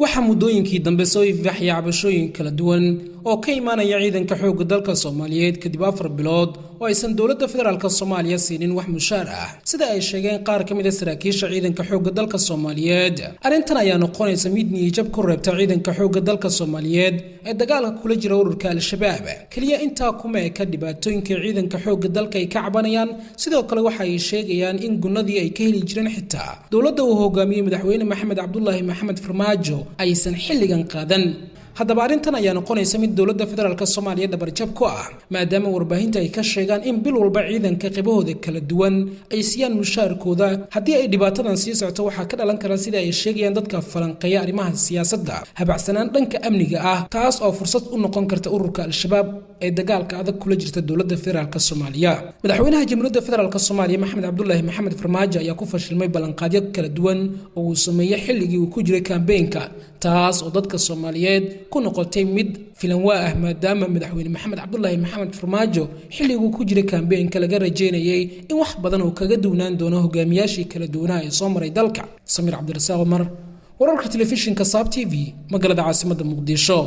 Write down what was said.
waxa muddooyinkii dambe soo ifbaxay cabashooyin kala duwan oo ka imaanaya ciidanka xoogga dalka Soomaaliyeed kadib 4 bilood oo aysan dawladda federaalka Soomaaliya siinin wax mushaar ah sida ay sheegeen qaar ka mid ah saraakiisha ciidanka xoogga dalka Soomaaliyeed arintan ayaa noqonaysa mid niyad ku reebta ciidanka xoogga dalka Soomaaliyeed ee dagaalka kula jira ururka al-shabaab kaliya inta kuma ka dhibaatooyinka ciidanka xoogga dalka ay ka cabanayaan sidoo kale waxa ay sheegayaan in gunnadii ay ka heli jireen xitaa dawladda uu hogaamiyay madaxweyne Maxamed Cabdullaahi Maxamed Farmaajo aysan xilligan qaadan haddaba arintan ayaa noqonaysa mid dawladda federaalka Soomaaliya dabarjab ku ah maadaama warbaahinta ay ka sheegaan in bil walba ciidanka qibahooda kala duwan ay siiyaan mushaarkooda haddii ay dhibaatadan sii socoto waxa ka dhalan kara sida ay sheegayaan dadka falanqeeya arrimaha siyaasadda habacsanaan dhanka amniga ah taas oo fursad u noqon karta ururka al-shabaab ee dagaalka adag kula jirta dawladda federaalka Soomaaliya madaxweynaha jamhuuriyadda federaalka Soomaaliya Maxamed Cabdullaahi Maxamed Farmaajo ayaa ku fashilmay ballanqaadyo kala duwan oo uu sameeyay xilligii uu ku jiray campaign-ka taas oo dadka Soomaaliyeed ku noqotay mid filan waa ah maadaama madaxweyne Maxamed Cabdullaahi Maxamed Farmaajo xilligii uu ku jiray campaign-ka laga rajeynayay in wax badan oo kaga duwnaan doono hogaamiyaashii kala duwanaa ee soo maray dalka Samir Cabdirasaaq Umar wararka telefishinka Saab TV magaalada caasimadda Muqdisho